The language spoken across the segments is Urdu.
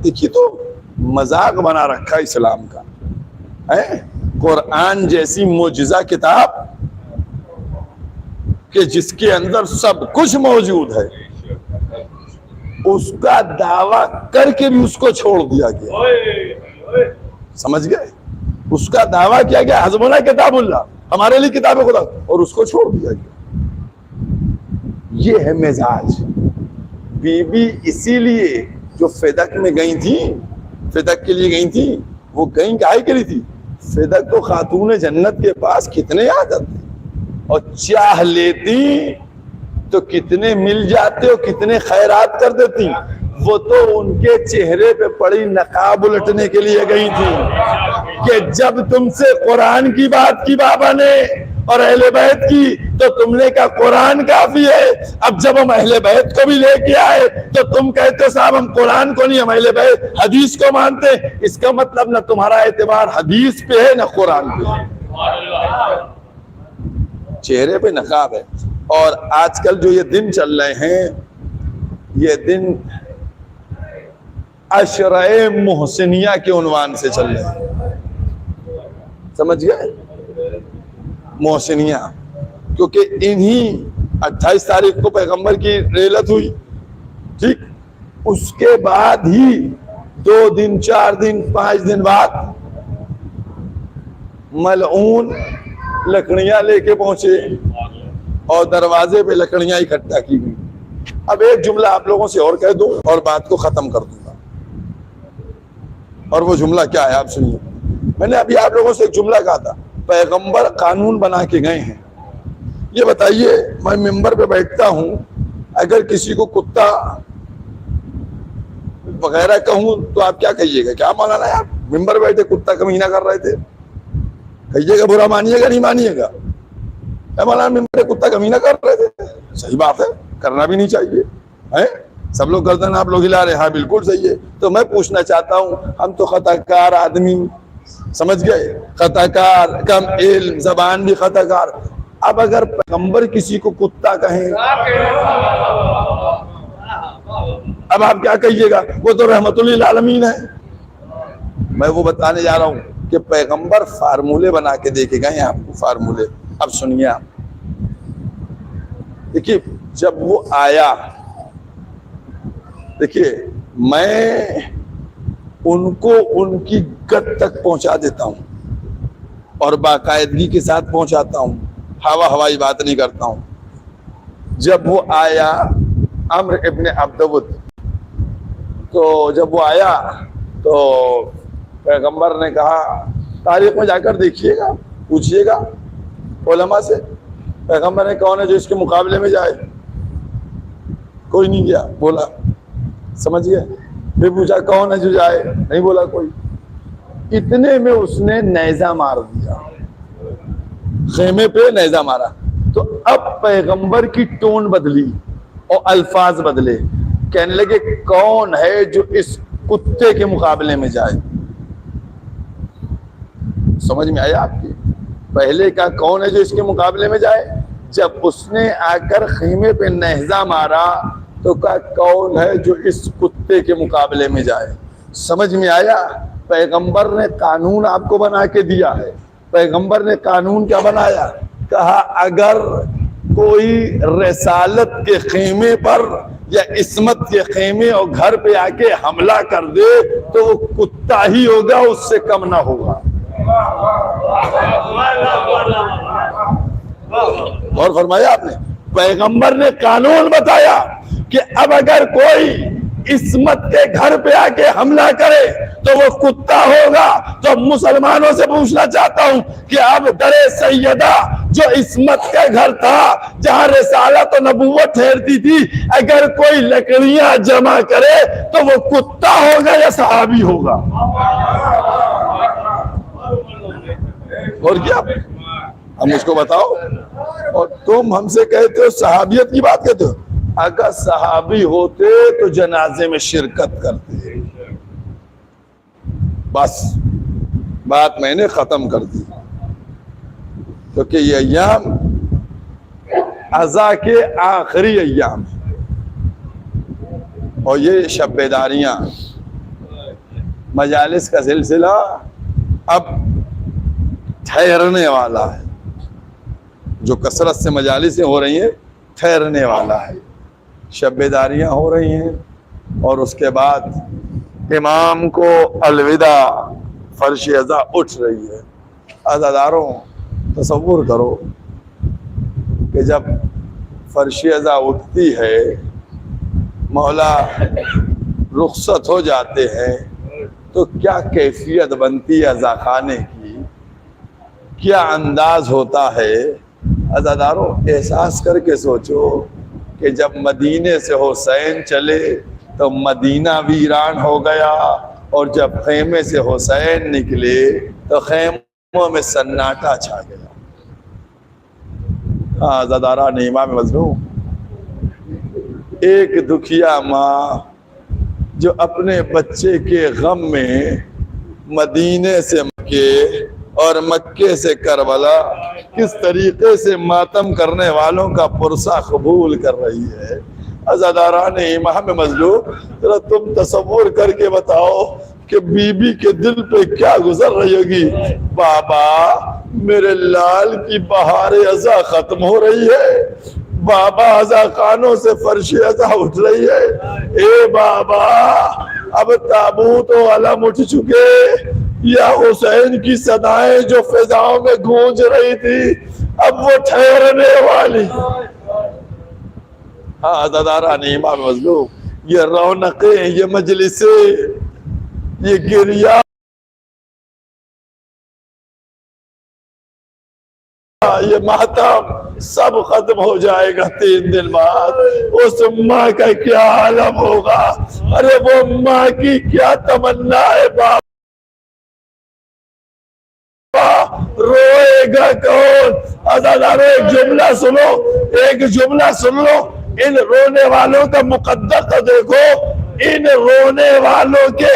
دیکھیے تو مذاق بنا رکھا اسلام کا ہے. قرآن جیسی معجزہ کتاب کہ جس کے اندر سب کچھ موجود ہے، اس کا دعویٰ کر کے بھی اس کو چھوڑ دیا گیا. سمجھ گئے؟ اس کا دعویٰ کیا گیا حسبنا کتاب اللہ، ہمارے لیے کتاب خدا، اور اس کو چھوڑ دیا گیا. یہ ہے مزاج. بی بی اسی لیے جو فدق میں گئی تھی، فدق کے لیے گئی تھی، وہ گئیں کاہے کے لیے تھی؟ فدق تو خاتون جنت کے پاس کتنے آ جاتے اور چاہ لیتی تو کتنے مل جاتے اور کتنے خیرات کر دیتی. وہ تو ان کے چہرے پہ پڑی نقاب الٹنے کے لیے گئی تھی کہ جب تم سے قرآن کی بات کی بابا نے اور اہل بیت کی تو تم نے کہا قرآن کافی ہے. اب جب ہم اہل بیت کو بھی لے کے آئے تو تم کہتے صاحب ہم قرآن کو نہیں، ہم اہل بیت حدیث کو مانتے. اس کا مطلب نہ تمہارا اعتبار حدیث پہ ہے نہ قرآن پہ ہے. چہرے پہ نقاب ہے. اور آج کل جو یہ دن چل رہے ہیں، یہ دن عشرۂ محسنیہ کے عنوان سے چل رہے ہیں. سمجھ گئے؟ محسنیہ، کیونکہ انہی 28 تاریخ کو پیغمبر کی ریلت ہوئی، ٹھیک، اس کے بعد ہی 2 دن 4 دن 5 دن بعد ملعون لکڑیاں لے کے پہنچے اور دروازے پہ لکڑیاں اکٹھا کی گئی. اب ایک جملہ آپ لوگوں سے اور کہہ دوں اور بات کو ختم کر دوں گا. اور وہ جملہ کیا ہے آپ سنیے. میں نے ابھی آپ لوگوں سے ایک جملہ کہا تھا، پیغمبر قانون بنا کے گئے ہیں. یہ بتائیے میں ممبر پہ بیٹھتا ہوں، اگر کسی کو کتا وغیرہ کہوں تو آپ کیا کہیے گا؟ کیا مولانا آپ ممبر بیٹھے کتا کمینہ کر رہے تھے، کہیے گا برا مانیے گا نہیں مانیے گا؟ مولانا ممبر کتا کمینہ کر رہے تھے. صحیح بات ہے، کرنا بھی نہیں چاہیے ہے. سب لوگ کرتے ہیں، آپ لوگ ہلا رہے. ہاں بالکل صحیح ہے. تو میں پوچھنا چاہتا ہوں، ہم تو خطا کار آدمی، سمجھ گئے، خطا کار، کم علم، زبان بھی خطا کار. اب اگر پیغمبر کسی کو کتا کہیں اب آپ کیا کہیے گا؟ وہ تو رحمت للعالمین ہے. میں وہ بتانے جا رہا ہوں کہ پیغمبر فارمولے بنا کے دے کے گئے ہیں آپ کو، فارمولے. اب سنیے آپ، دیکھیے جب وہ آیا، دیکھیے میں ان کو ان کی گد تک پہنچا دیتا ہوں اور باقاعدگی کے ساتھ پہنچاتا ہوں، ہوائی بات نہیں کرتا ہوں. جب وہ آیا عمرو ابن عبدود، تو جب وہ آیا تو پیغمبر نے کہا تاریخ میں جا کر دیکھیے گا، پوچھئے گا علماء سے. پیغمبر نے کون ہے جو اس کے مقابلے میں جائے؟ کوئی نہیں گیا، بولا. سمجھ گئے؟ پھر پوچھا کون ہے جو جائے؟ نہیں بولا کوئی. اتنے میں اس نے نیزہ مار دیا، خیمے پہ نیزہ مارا. تو اب پیغمبر کی ٹون بدلی اور الفاظ بدلے. کہنے لگے کون ہے جو اس کتے کے مقابلے میں جائے؟ سمجھ میں آیا آپ کی؟ پہلے کا کون ہے جو اس کے مقابلے میں جائے؟ جب اس نے آ کر خیمے پہ نیزہ مارا تو کہا کون ہے جو اس کتے کے مقابلے میں جائے؟ سمجھ میں آیا؟ پیغمبر نے قانون آپ کو بنا کے دیا ہے. پیغمبر نے قانون کیا بنایا؟ کہا اگر کوئی رسالت کے خیمے پر یا عصمت کے خیمے اور گھر پہ آ کے حملہ کر دے تو وہ کتا ہی ہوگا، اس سے کم نہ ہوگا. اور فرمایا آپ نے، پیغمبر نے قانون بتایا کہ اب اگر کوئی عصمت کے گھر پہ آ کے حملہ کرے تو وہ کتا ہوگا. تو اب مسلمانوں سے پوچھنا چاہتا ہوں کہ اب در سیدہ جو عصمت کا گھر تھا، جہاں رسالت و نبوت ٹھہرتی تھی، اگر کوئی لکڑیاں جمع کرے تو وہ کتا ہوگا یا صحابی ہوگا؟ اور کیا ہم اس کو بتاؤ. اور تم ہم سے کہتے ہو صحابیت کی بات کہتے ہو. اگر صحابی ہوتے تو جنازے میں شرکت کرتے. بس بات میں نے ختم کر دی، کیونکہ یہ ایام عزا کے آخری ایام ہیں. اور یہ شبیداریاں مجالس کا سلسلہ اب ٹھہرنے والا ہے. جو کثرت سے مجالسیں ہو رہی ہیں ٹھہرنے والا ہے. شبیداریاں ہو رہی ہیں اور اس کے بعد امام کو الوداع فرش ازا اٹھ رہی ہے. عزاداروں تصور کرو کہ جب فرش ازا اٹھتی ہے، مولا رخصت ہو جاتے ہیں، تو کیا کیفیت بنتی ہے عزا خانے کی، کیا انداز ہوتا ہے. عزاداروں احساس کر کے سوچو کہ جب مدینے سے حسین چلے تو مدینہ ویران ہو گیا، اور جب خیمے سے حسین نکلے تو خیموں میں سناٹا چھا گیا. ہاں عزاداران امام مظلوم، ایک دکھیا ماں جو اپنے بچے کے غم میں مدینے سے مکے اور مکے سے کربلا کس طریقے سے ماتم کرنے والوں کا پرسہ قبول کر رہی ہے. عزاداران امام مظلوم، ذرا تم تصور کر کے بتاؤ کہ بی بی کے دل پہ کیا گزر رہی ہوگی. بابا میرے لال کی بہار ازا ختم ہو رہی ہے، بابا ازا خانوں سے فرش ازا اٹھ رہی ہے. اے بابا اب تابوت و علم اٹھ چکے، یا حسین کی صدائیں جو فضاؤں میں گونج رہی تھی اب وہ ٹھہرنے والی. ہاں عزاداران امام مظلوم، یہ رونقیں، یہ مجلسیں، یہ گریہ، یہ ماتم سب ختم ہو جائے گا 3 دن بعد. اس ماں کا کیا عالم ہوگا، ارے وہ ماں کی کیا تمنا ہے. بابا روئے گا کون؟ عزاداروں ایک جملہ سنو، ایک جملہ سن لو. ان رونے والوں کا مقدر تو دیکھو. ان رونے والوں کے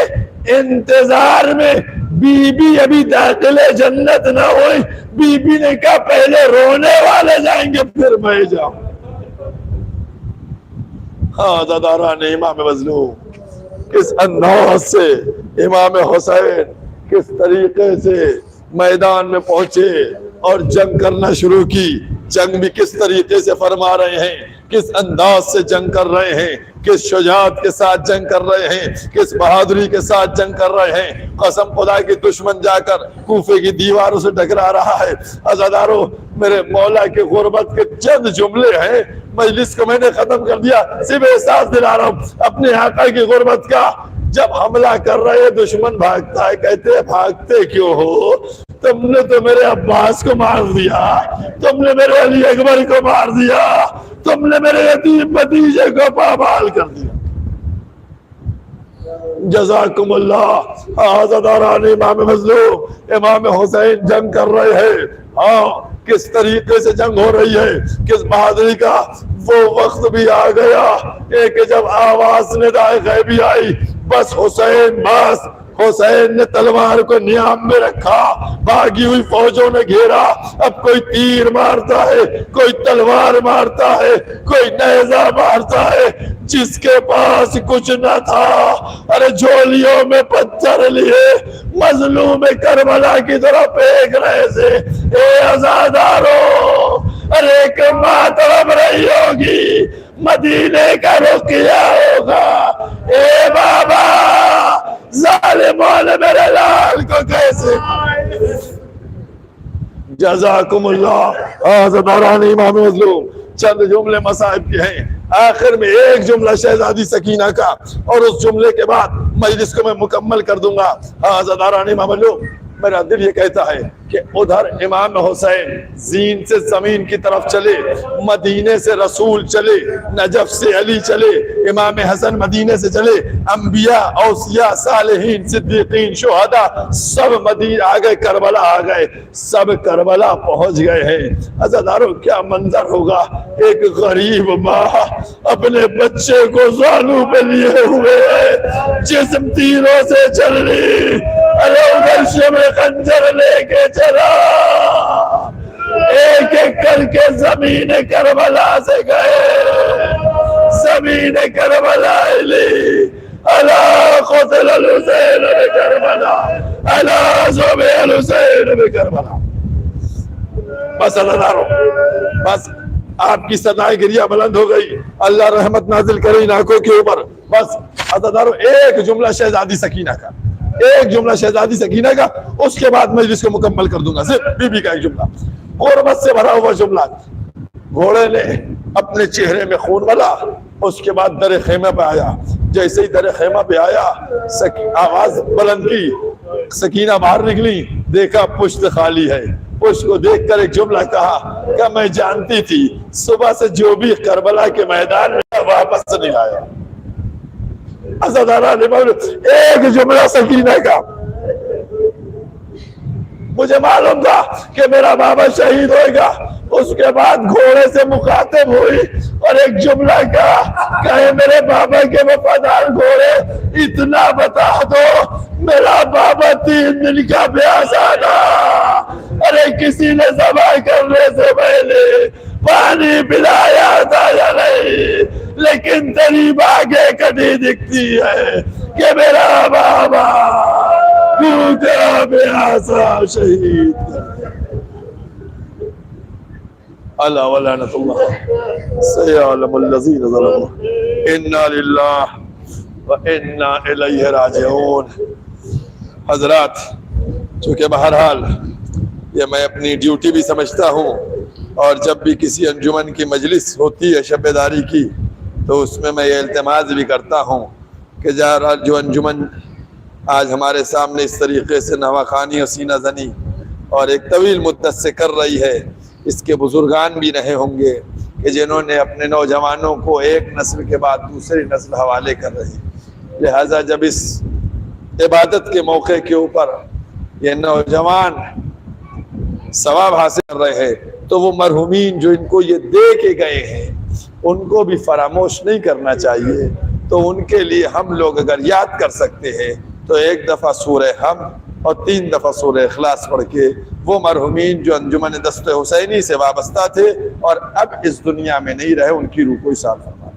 انتظار میں بی بی ابھی داخل جنت نہ ہوئی. بی بی نے کہا پہلے رونے والے جائیں گے پھر میں جاؤں. ہاں عزاداران امام مظلوم، کس انداز سے امام حسین کس طریقے سے میدان میں پہنچے اور جنگ کرنا شروع کی. جنگ بھی کس طریقے سے فرما رہے ہیں، کس انداز سے جنگ کر رہے ہیں، کس شجاعت کے ساتھ جنگ کر رہے ہیں، کس بہادری کے ساتھ جنگ کر رہے ہیں. قسم خدا کی دشمن جا کر کوفے کی دیواروں سے ٹکرا رہا ہے. عزاداروں میرے مولا کے غربت کے چند جملے ہیں، مجلس کو میں نے ختم کر دیا، صرف احساس دلا رہا ہوں اپنے آقا کی غربت کا. جب حملہ کر رہے دشمن بھاگتا ہے، کہتے بھاگتے کیوں ہو؟ تم نے تو میرے عباس کو مار دیا، تم نے میرے علی اکبر کو مار دیا، تم نے میرے یتیم بھتیجے کو پامال کر دیا. جزاکم اللہ. عزاداران امام مظلوم، امام حسین جنگ کر رہے ہیں. ہاں کس طریقے سے جنگ ہو رہی ہے، کس بہادری کا. وہ وقت بھی آ گیا کہ جب آواز ندائے غیبی آئی، بس حسین بس. حسین نے تلوار کو نیام میں رکھا، بھاگی ہوئی فوجوں نے گھیرا. اب کوئی تیر مارتا ہے، کوئی تلوار مارتا ہے، کوئی نیزہ مارتا ہے. جس کے پاس کچھ نہ تھا ارے جھولیوں میں پتھر لیے مظلوم کربلا کی طرف پھینک رہے تھے. اے عزاداروں، ارے ایک ماں تڑپ رہی ہوگی، مدینے کا رخ کیا ہوگا. اے بابا ظالموں نے میرے لال کو کیسے. جزاکم اللہ. عزاداران امام مظلوم، چند جملے مصائب کے ہیں. آخر میں ایک جملہ شہزادی سکینہ کا، اور اس جملے کے بعد مجلس کو میں مکمل کر دوں گا. عزاداران امام مظلوم، میرا دل یہ کہتا ہے کہ ادھر امام حسین زین سے زمین کی طرف چلے، مدینے سے رسول چلے، نجف سے علی چلے، امام حسن مدینے سے چلے، انبیاء، اوصیاء، صالحین، صدیقین، شہداء سب مدینہ آ گئے، کربلا آ گئے، سب کربلا پہنچ گئے ہیں. عزاداروں کیا منظر ہوگا، ایک غریب ماں اپنے بچے کو زانوں پہ لیے ہوئے ہے، جسم تیروں سے چل رہی. ارے ادھر میں خنجر لے کے چلا، ایک ایک کر کے زمین کربلا سے گئے. زمین کربلا علی الا قتل الحسین بکربلا الا صبح الحسین بکربلا. بس اللہ دارو، بس آپ کی صدائے گریہ بلند ہو گئی، اللہ رحمت نازل کرے ان آنکھوں کے اوپر. بس اللہ دارو ایک جملہ شہزادی سکینہ کا، ایک جملہ شہزادی سکینہ کا، اس کے بعد مجلس کو مکمل کر دوں گا. صرف بی بی کا ایک جملہ، غربت سے بھرا ہوا جملہ. گھوڑے نے اپنے چہرے میں خون ملا، اس کے بعد در خیمہ پہ آیا. جیسے ہی در خیمہ پہ آیا آواز بلند کی، سکینہ باہر نکلی، دیکھا پشت خالی ہے. پشت کو دیکھ کر ایک جملہ کہا کہ میں جانتی تھی صبح سے جو بھی کربلا کے میدان میں واپس نہیں آیا. عزادارہ نے ایک جملہ سکینہ کا. مجھے معلوم تھا کہ میرا بابا شہید ہوئے گا. اس کے بعد گھوڑے سے مخاطب ہوئی اور ایک جملہ کہا کہ میرے بابا کے وفادار گھوڑے اتنا بتا دو میرا بابا 3 دن کا پیاسا تھا. ارے کسی نے ذبح کرنے سے پہلے پانی پلایا تھا یا نہیں؟ لیکن تیری باغیں کٹی دکھتی ہے کہ میرا بابا بھوکا پیاسا شہید. اللہ ولعنت اللہ سیعلم الذین ظلموا انا للہ و انا الیہ راجعون. حضرات، چونکہ بہرحال یہ میں اپنی ڈیوٹی بھی سمجھتا ہوں، اور جب بھی کسی انجمن کی مجلس ہوتی ہے شبیداری کی تو اس میں یہ التماس بھی کرتا ہوں کہ جو انجمن آج ہمارے سامنے اس طریقے سے نواخوانی اور سینہ زنی اور ایک طویل مدت سے کر رہی ہے، اس کے بزرگان بھی رہے ہوں گے کہ جنہوں نے اپنے نوجوانوں کو ایک نسل کے بعد دوسری نسل حوالے کر رہی. لہٰذا جب اس عبادت کے موقع کے اوپر یہ نوجوان ثواب حاصل کر رہے ہیں تو وہ مرحومین جو ان کو یہ دے کے گئے ہیں ان کو بھی فراموش نہیں کرنا چاہیے. تو ان کے لیے ہم لوگ اگر یاد کر سکتے ہیں تو ایک دفعہ سورہ ہم اور 3 دفعہ سورہ اخلاص پڑھ کے وہ مرحومین جو انجمن دست-حسینی سے وابستہ تھے اور اب اس دنیا میں نہیں رہے، ان کی روح کو اصال فرما دیں.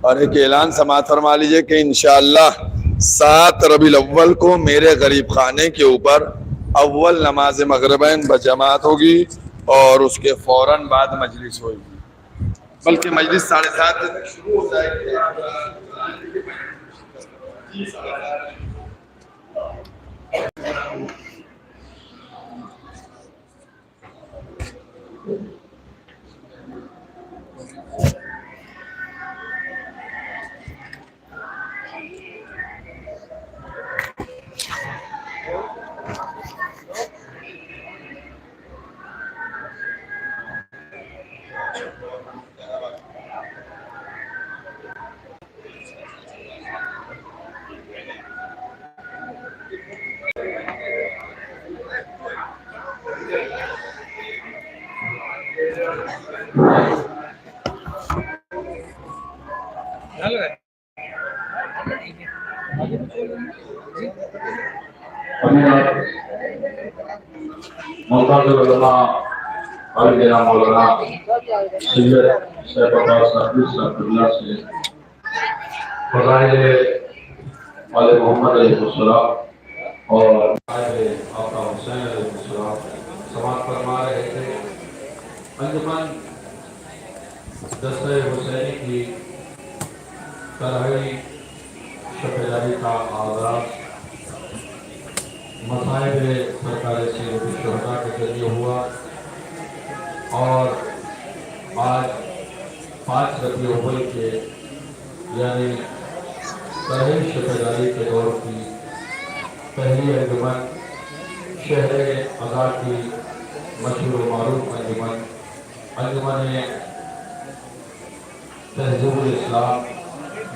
اور ایک اعلان سماعت فرما لیجئے کہ انشاءاللہ 7 ربیع الاول کو میرے غریب خانے کے اوپر اول نماز مغربین بجماعت ہوگی اور اس کے فوراً بعد مجلس ہوگی، بلکہ مجلس 7:30 تک شروع ہو جائے گی. مولانا سید شیخ عباس صاحب اللہ سے فضائل والے محمد علیہ السلام اور آقا حسین علیہ السلام سماعت فرما رہے تھے. انجمن دست-حسینی کی تراہی شبیداری کا آغاز مصائب سرکار سید الشہداء کے ذریعے ہوا اور آج 5 ربیع الاول کے یعنی تراہی شبیداری کے دور کی پہلی انجمن شہر ادا کی مشہور و معروف انجمن انجمن تہذیب الاسلام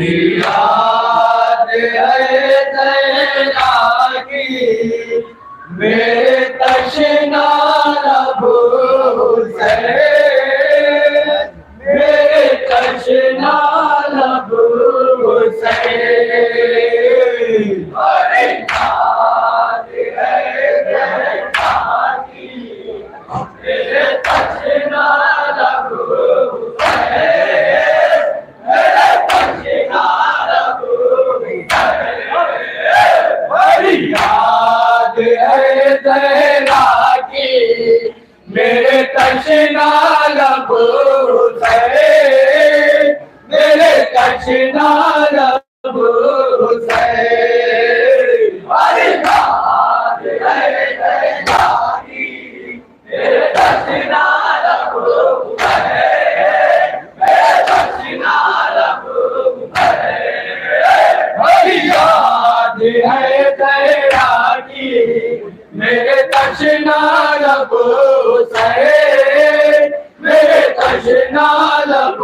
یاد ہے تیرا کی میرے تشنا لب حسین، میرے تشنا لب حسین، ارے یاد ہے تیرا کی میرے تشنا لب یاد ہے تیرا کی میرے تشنا لب حسین، میرے تشنا لب حسین، ارے یاد ہے تیرا کی میرے تشنا لب حسین، میرے تشنا لب حسین، یاد ہے تیرا کی میرے تشنا لب حسین، میرے تشنا لب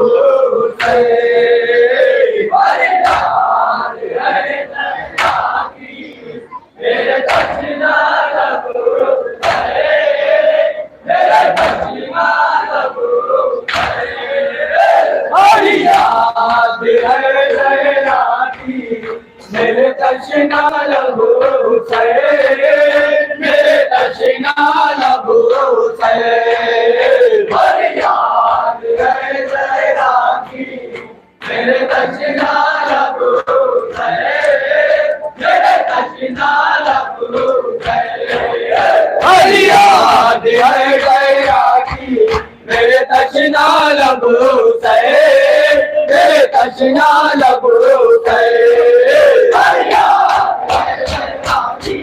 حسین، ارے یاد ہے تیرا کی میرے تشنا لب حسین، میرے تشنا لب حسین، ارے یاد ہے تیرا کی میرے تشنا لب حسین، میرے تشنا لب حسین، ارے یاد ہے تیرا کی میرے تشنا لب حسین، میرے تشنا لب حسین، ارے یاد ہے تیرا کی میرے تشنا لب حسین، میرے تشنا لب حسین، ارے یاد ہے تیرا کی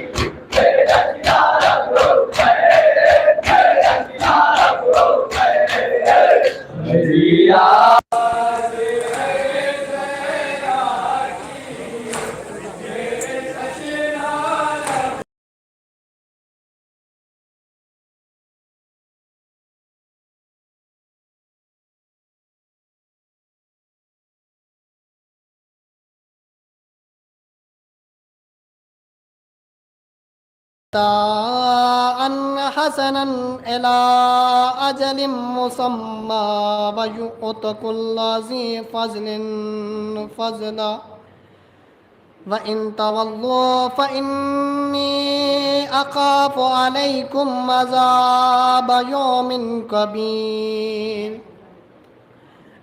میرے تشنا لب حسین، میرے تشنا لب حسین، میری یاد أن حسنا إلى أجل مسمى ويؤت كل ذي فضل فضلا وإن تولوا فإني أخاف عليكم عذاب يوم كبير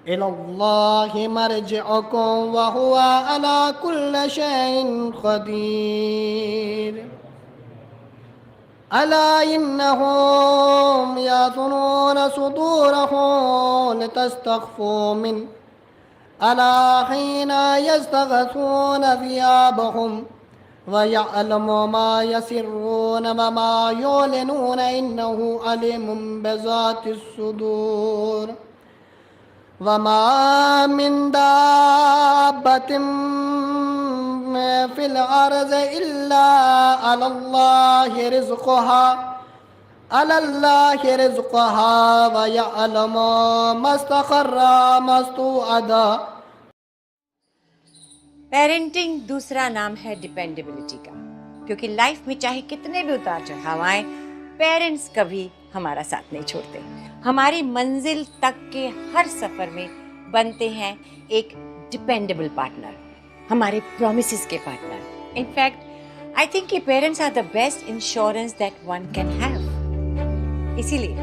إلى الله مرجعكم وهو على كل شيء قدير ألا إنهم يثنون صدورهم لتستخفوا منه ألا حين يستغثون ثيابهم ويعلم ما يسرون وما يعلنون إنه عليم بذات الصدور وما من دابة في الأرض إلا على الله رزقها ويعلم ما استقر مستودعا. پیرنٹنگ دوسرا نام ہے ڈپینڈیبلٹی کا، کیونکہ لائف میں چاہے کتنے بھی اتار چڑھاؤ آئیں، پیرنٹس کبھی ہمارا ساتھ نہیں چھوڑتے. ہماری منزل تک کے ہر سفر میں بنتے ہیں ایک ڈپینڈیبل پارٹنر، ہمارے پرومسز کے partner. In fact I think کہ parents are the best insurance that one can have. اسی لیے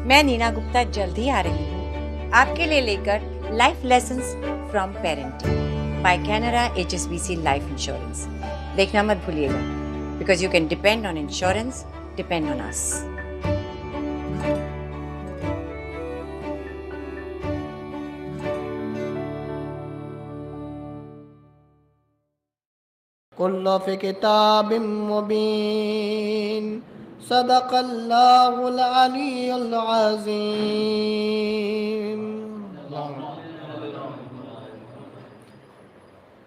میں نینا گپتا جلد ہی آ رہی ہوں آپ کے لیے لے کر life lessons from parenting by Canara HSBC life insurance. دیکھنا مت بھولیے گا، because you can depend on insurance, depend on us. كل في كتاب مبين صدق الله العلي العظيم.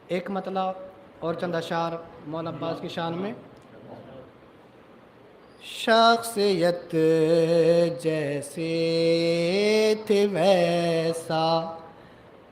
ایک مطلب اور چند اشعار مولانا عباس کی شان میں. شخصیت جیسے تھی ویسا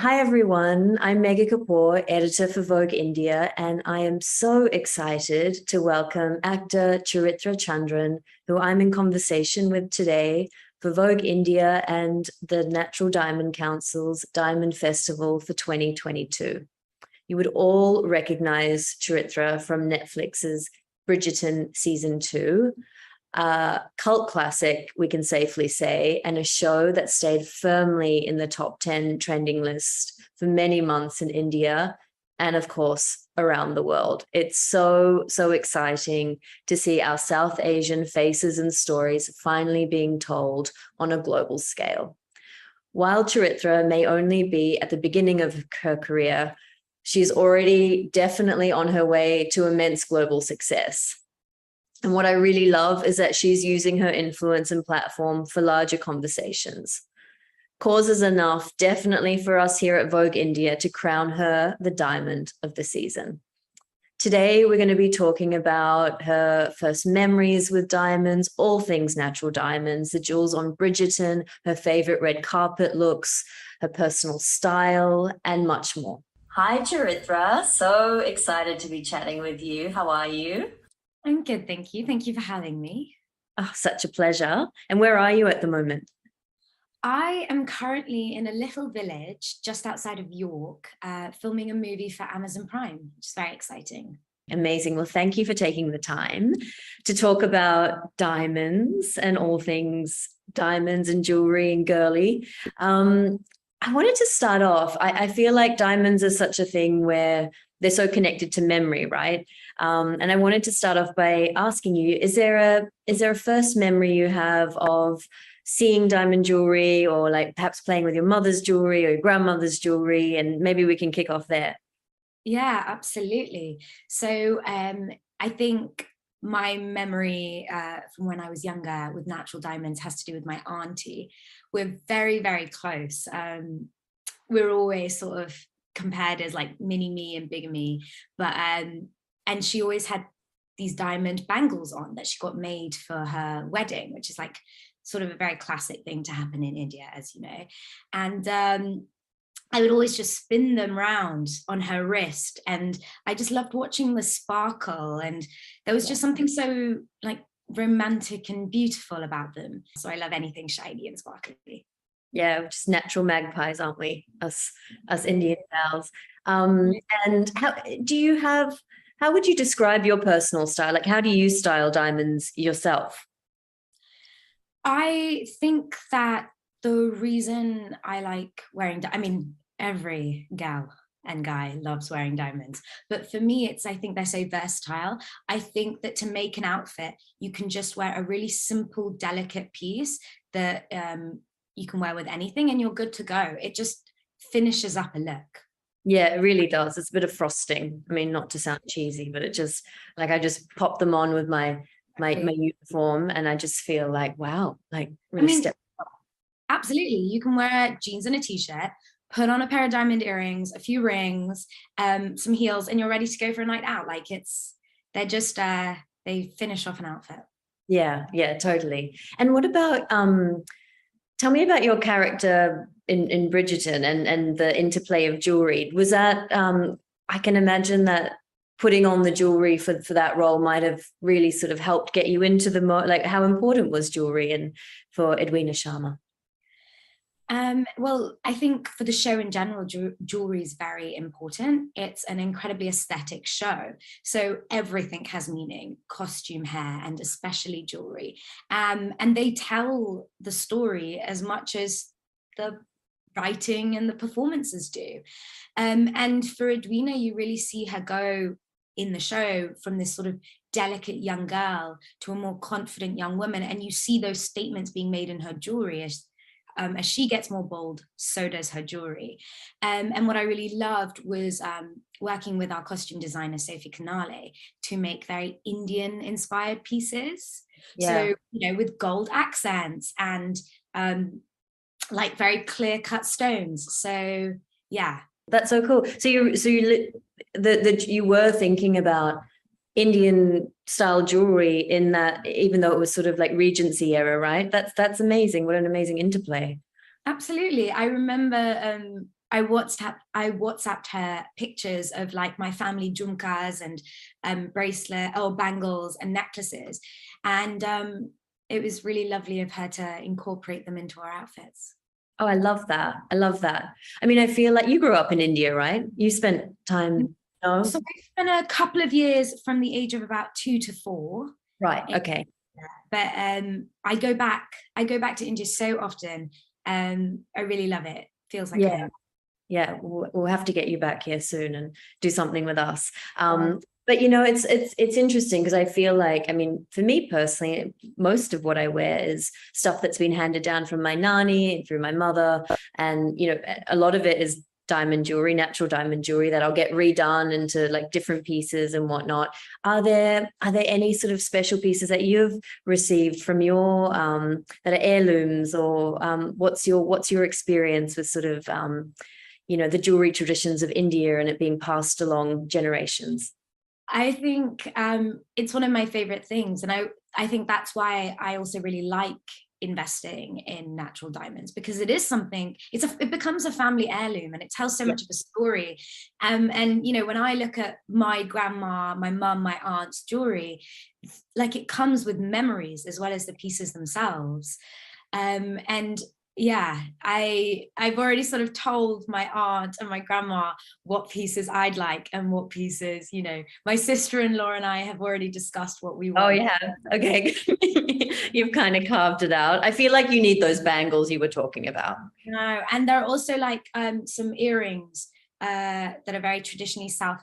Hi everyone, I'm Megha Kapoor, editor for Vogue India, and I am so excited to welcome actor Charitra Chandran, who I'm in conversation with today for Vogue India and the Natural Diamond Council's Diamond Festival for 2022. You would all recognize Charitra from Netflix's Bridgerton Season 2, a cult classic, we can safely say, and a show that stayed firmly in the top 10 trending list for many months in India and, of course, around the world. It's so exciting to see our South Asian faces and stories finally being told on a global scale. While Charitra may only be at the beginning of her career, she's already definitely on her way to immense global success. And what I really love is that she's using her influence and platform for larger conversations. Cause is enough, definitely, for us here at Vogue India to crown her the diamond of the season. Today, we're going to be talking about her first memories with diamonds, all things natural diamonds, the jewels on Bridgerton, her favorite red carpet looks, her personal style, and much more. Hi, Charitra. So excited to be chatting with you. How are you? I'm good, thank you. Thank you for having me. Oh, such a pleasure. And where are you at the moment? I am currently in a little village just outside of York, filming a movie for Amazon Prime, which is very exciting. Amazing. Well, thank you for taking the time to talk about diamonds and all things diamonds and jewelry and girly. I wanted to start off, I feel like diamonds are such a thing where they're so connected to memory, right? And I wanted to start off by asking you, is there a first memory you have of seeing diamond jewelry, or like perhaps playing with your mother's jewelry or your grandmother's jewelry? And maybe we can kick off there. Yeah, absolutely. So I think my memory from when I was younger with natural diamonds has to do with my auntie. We're very, very close. We're always sort of compared as like mini me and bigger me, but and she always had these diamond bangles on that she got made for her wedding, which is like sort of a very classic thing to happen in India, as you know. And I would always just spin them round on her wrist, and I just loved watching the sparkle, and there was just something so like romantic and beautiful about them. So I love anything shiny and sparkly. Yeah, we're just natural magpies, aren't we? Us Indian gals. And how would you describe your personal style? Like, how do you style diamonds yourself? I think that the reason I like wearing, I mean, every gal and guy loves wearing diamonds, but for me, I think they're so versatile. I think that to make an outfit, you can just wear a really simple, delicate piece that you can wear with anything and you're good to go. It just finishes up a look. Yeah, it really does. It's a bit of frosting. I mean, not to sound cheesy, but it just, like, I just pop them on with my uniform and I just feel like, wow, like really step up. Absolutely. You can wear jeans and a t-shirt, put on a pair of diamond earrings, a few rings, some heels, and you're ready to go for a night out. Like they're just, they finish off an outfit. Yeah, totally. And what about, tell me about your character in Bridgerton and the interplay of jewelry. Was that, I can imagine that putting on the jewelry for that role might have really sort of helped get you into the like how important was jewelry and for Edwina Sharma? Well, I think for the show in general, jewelry is very important. It's an incredibly aesthetic show. So everything has meaning, costume, hair, and especially jewelry. And they tell the story as much as the writing and the performances do. And for Edwina, you really see her go in the show from this sort of delicate young girl to a more confident young woman. And you see those statements being made in her jewelry as she gets more bold, so does her jewelry. And what I really loved was working with our costume designer, Sophie Canale, to make very Indian inspired pieces. So, with gold accents and like very clear cut stones. So, yeah. That's so cool. So you were thinking about Indian style jewelry in that, even though it was sort of like Regency era, right? That's amazing. What an amazing interplay. Absolutely. I remember I WhatsApped her pictures of like my family jhumkas and bracelet or bangles and necklaces. And it was really lovely of her to incorporate them into our outfits. Oh, I love that. I love that. I mean, I feel like you grew up in India, right? You spent time. No? So I spent a couple of years from the age of about 2 to 4. Right. Okay. But I go back to India so often. I really love it. Feels like home. Yeah, we'll have to get you back here soon and do something with us. But it's interesting because I feel like, I mean, for me personally, most of what I wear is stuff that's been handed down from my nani and through my mother, and a lot of it is diamond jewelry, natural diamond jewelry that I'll get redone into like different pieces and whatnot. Are there any sort of special pieces that you've received from your that are heirlooms, or what's your experience with sort of the jewelry traditions of India and it being passed along generations? I think it's one of my favorite things, and I think that's why I also really like investing in natural diamonds, because it is something, it becomes a family heirloom and it tells so much of a story. And when I look at my grandma, my mum, my aunt's jewelry, like it comes with memories as well as the pieces themselves. And yeah, I've already sort of told my aunt and my grandma what pieces I'd like and what pieces, my sister-in-law and I have already discussed what we want. Oh, yeah. Okay. You've kind of carved it out. I feel like you need those bangles you were talking about. No, and there are also like some earrings that are very traditionally South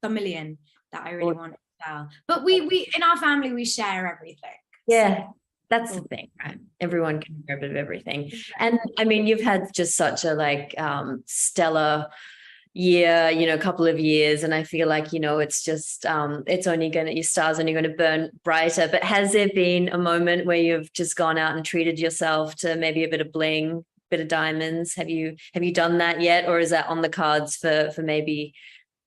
Tamilian that I really want as well. But we in our family, we share everything. Yeah. That's the thing, right? Everyone can hear a bit of everything. And I mean, you've had just such a stellar year, couple of years. And I feel like, it's just, your star's only going to burn brighter. But has there been a moment where you've just gone out and treated yourself to maybe a bit of bling, bit of diamonds? Have you done that yet? Or is that on the cards for maybe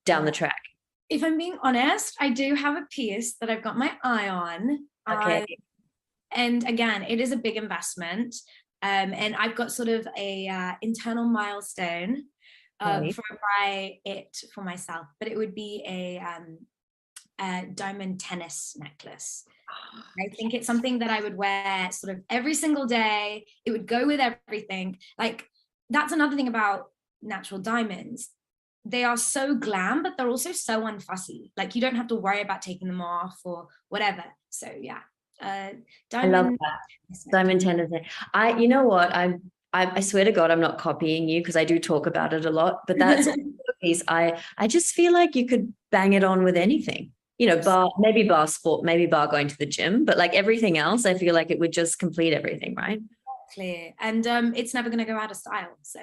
down the track? If I'm being honest, I do have a piece that I've got my eye on. Okay. And again, it is a big investment. And I've got sort of a internal milestone before I buy it for myself. But it would be a diamond tennis necklace. I think it's something that I would wear sort of every single day. It would go with everything. Like, that's another thing about natural diamonds. They are so glam, but they're also so unfussy. Like, you don't have to worry about taking them off or whatever. So yeah. I love that. Diamond tennis. You know what? I swear to God, I'm not copying you because I do talk about it a lot, but that's a piece. I just feel like you could bang it on with anything, maybe bar sport, maybe bar going to the gym, but like everything else, I feel like it would just complete everything, right? Clear. And it's never going to go out of style. So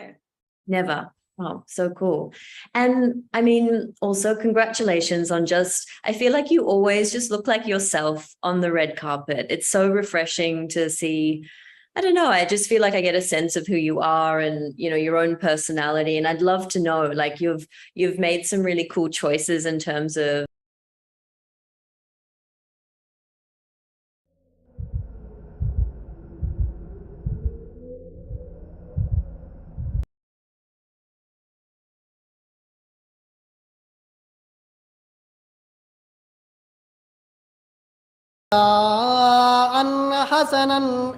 never. Oh, so cool. And I mean, also congratulations on I feel like you always just look like yourself on the red carpet. It's so refreshing to see. I don't know. I just feel like I get a sense of who you are and, your own personality. And I'd love to know, like, you've made some really cool choices in terms of أن حسنا